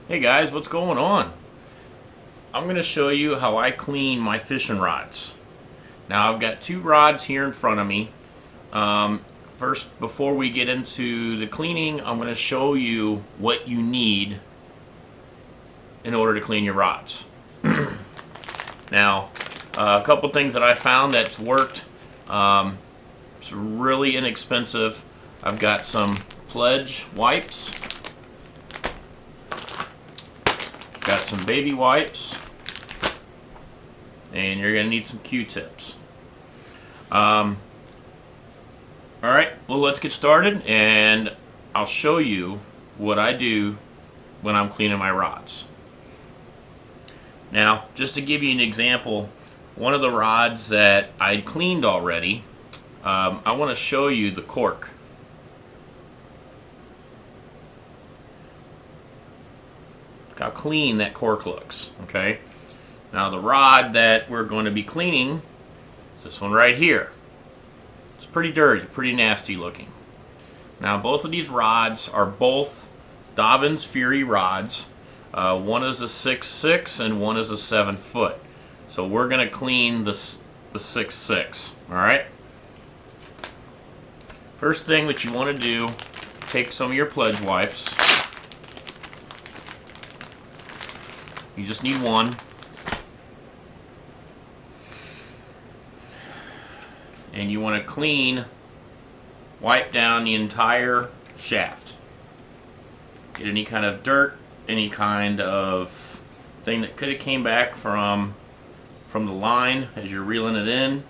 Hey guys, what's going on? I'm going to show you how I clean my fishing rods. Now I've got two rods here in front of me. First, before we get into the cleaning, I'm going to show you what you need in order to clean your rods. Now, a couple things that I found that's worked. It's really inexpensive. I've got some Pledge wipes. Got some baby wipes, and you're going to need some Q-tips. Alright, well, let's get started, and I'll show you what I do when I'm cleaning my rods. Now, just to give you an example, one of the rods that I'd cleaned already, I want to show you the cork. Look how clean that cork looks, okay? Now the rod that we're going to be cleaning is this one right here. It's pretty dirty, pretty nasty looking. Now both of these rods are both Dobyns Fury rods. One is a 6'6" and one is a 7 foot. So we're going to clean the 6'6", alright? First thing that you want to do, take some of your Pledge wipes. You just need one. And you want to wipe down the entire shaft. Get any kind of dirt, any kind of thing that could have came back from the line as you're reeling it in.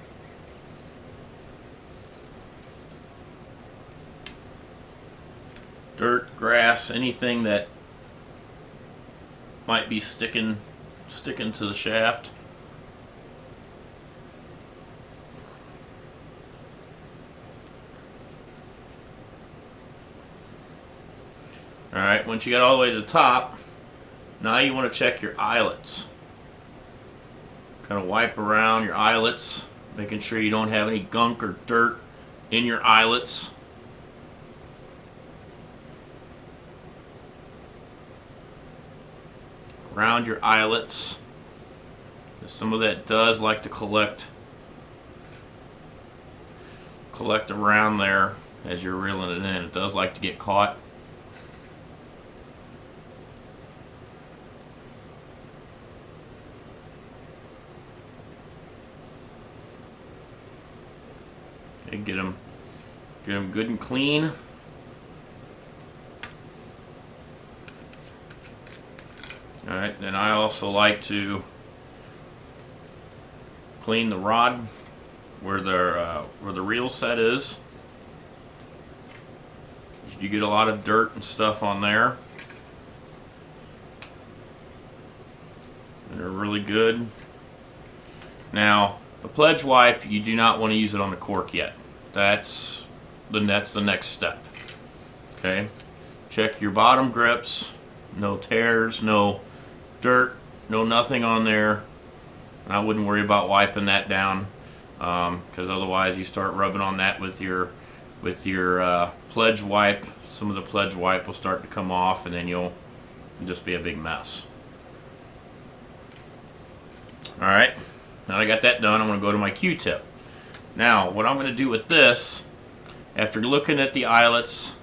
Dirt, grass, anything that might be sticking to the shaft. Alright, once you get all the way to the top, now you want to check your eyelets. Kind of wipe around your eyelets, making sure you don't have any gunk or dirt in your eyelets. Around your eyelets. Some of that does like to collect around there as you're reeling it in. It does like to get caught. Okay, get them good and clean. Alright, then I also like to clean the rod where the reel set is. You get a lot of dirt and stuff on there. And they're really good. Now, the Pledge wipe, you do not want to use it on the cork yet. That's the next step. Okay? Check your bottom grips. No tears, no dirt, no nothing on there. And I wouldn't worry about wiping that down, because otherwise you start rubbing on that with your Pledge wipe. Some of the Pledge wipe will start to come off, and then you'll just be a big mess. Alright, now I got that done, I'm going to go to my Q-tip. Now what I'm going to do with this, after looking at the eyelets,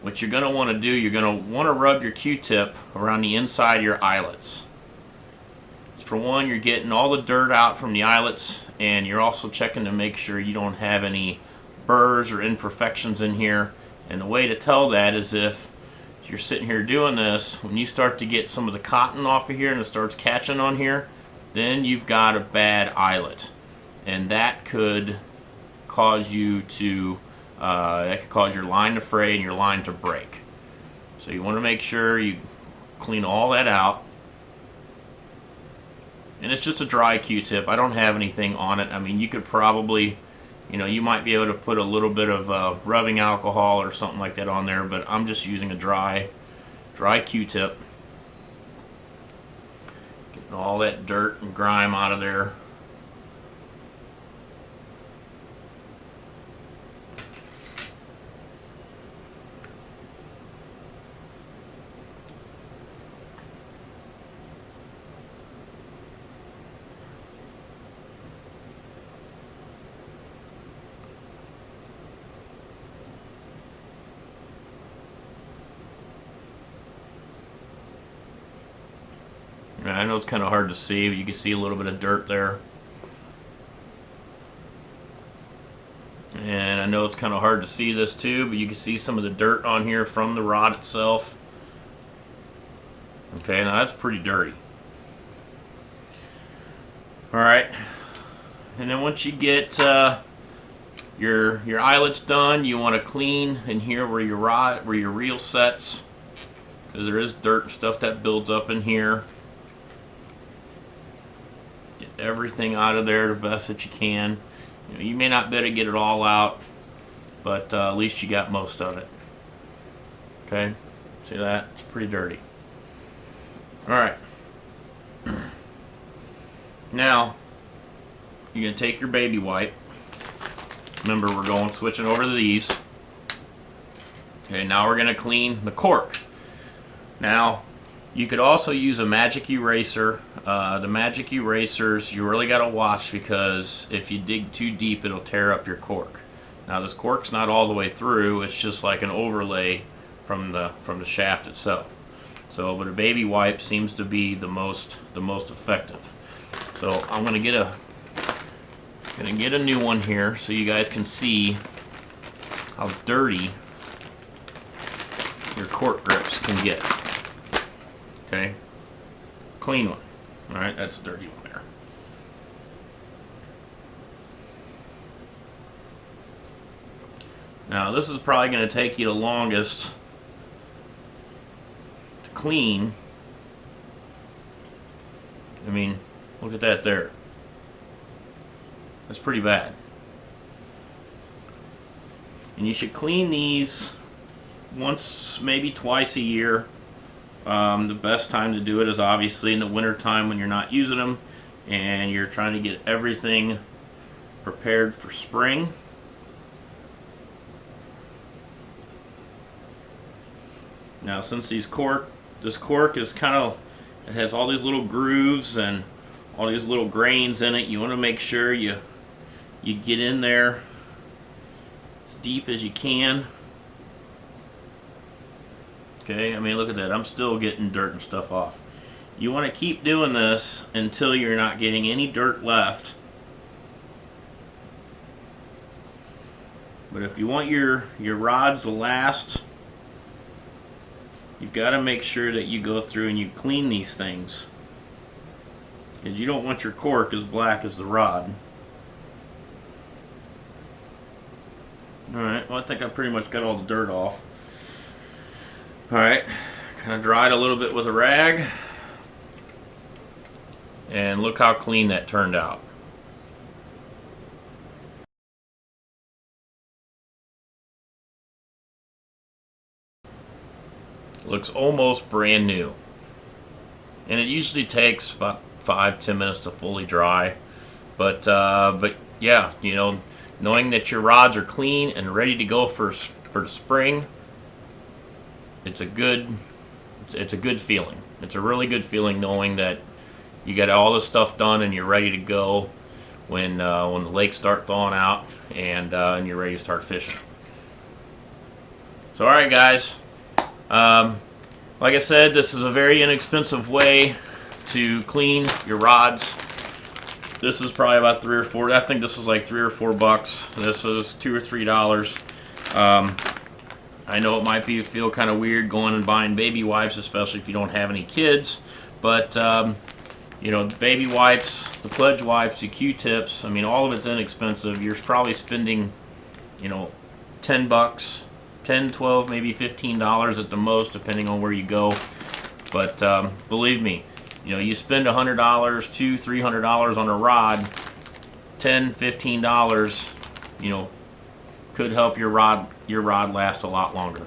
what you're going to want to do, you're going to want to rub your Q-tip around the inside of your eyelets. For one, you're getting all the dirt out from the eyelets, and you're also checking to make sure you don't have any burs or imperfections in here. And the way to tell that is if you're sitting here doing this, when you start to get some of the cotton off of here and it starts catching on here, then you've got a bad eyelet. And that could cause you to that could cause your line to fray and your line to break. So you want to make sure you clean all that out. And it's just a dry Q-tip. I don't have anything on it. I mean, you could probably, you might be able to put a little bit of rubbing alcohol or something like that on there, but I'm just using a dry Q-tip. Getting all that dirt and grime out of there. I know it's kind of hard to see, but you can see a little bit of dirt there. And I know it's kind of hard to see this too, but you can see some of the dirt on here from the rod itself. Okay, now that's pretty dirty. Alright, and then once you get your eyelets done, you want to clean in here where your reel sets, because there is dirt and stuff that builds up in here. Get everything out of there the best that you can. You may not be able to get it all out, but at least you got most of it. Okay, see that? It's pretty dirty. Alright. Now, you're going to take your baby wipe. Remember, we're switching over to these. Okay, now we're going to clean the cork. Now, you could also use a magic eraser. The magic erasers, you really got to watch, because if you dig too deep, it'll tear up your cork. Now, this cork's not all the way through. It's just like an overlay from the shaft itself. So, but a baby wipe seems to be the most effective. So I'm gonna get a new one here so you guys can see how dirty your cork grips can get. Okay, clean one. All right, that's a dirty one there. Now this is probably going to take you the longest to clean. I mean, look at that there. That's pretty bad. And you should clean these once, maybe twice a year. The best time to do it is obviously in the winter time when you're not using them and you're trying to get everything prepared for spring. Now, since this cork is kind of, it has all these little grooves and all these little grains in it, you want to make sure you get in there as deep as you can. Okay, I mean, look at that. I'm still getting dirt and stuff off. You want to keep doing this until you're not getting any dirt left. But if you want your rods to last, you've got to make sure that you go through and you clean these things, because you don't want your cork as black as the rod. Alright, well, I think I pretty much got all the dirt off. Alright, kind of dried a little bit with a rag, and look how clean that turned out. Looks almost brand new, and it usually takes about 5-10 minutes to fully dry. But yeah, you know, knowing that your rods are clean and ready to go for the spring, it's a good feeling. It's a really good feeling knowing that you got all this stuff done and you're ready to go when the lakes start thawing out and you're ready to start fishing. So, all right, guys. Like I said, this is a very inexpensive way to clean your rods. This is probably about $3 or $4. I think this is like $3 or $4. This is $2 or $3. I know it might feel kind of weird going and buying baby wipes, especially if you don't have any kids. But you know, the baby wipes, the pledge wipes, the Q-tips. I mean, all of it's inexpensive. You're probably spending, you know, $10, $10, $12, maybe $15 at the most, depending on where you go. But believe me, you know, you spend $100, $200, $300 on a rod, $10, $15, you know, could help your rod last a lot longer.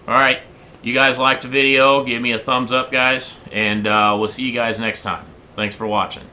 All right, you guys liked the video? Give me a thumbs up, guys, and we'll see you guys next time. Thanks for watching.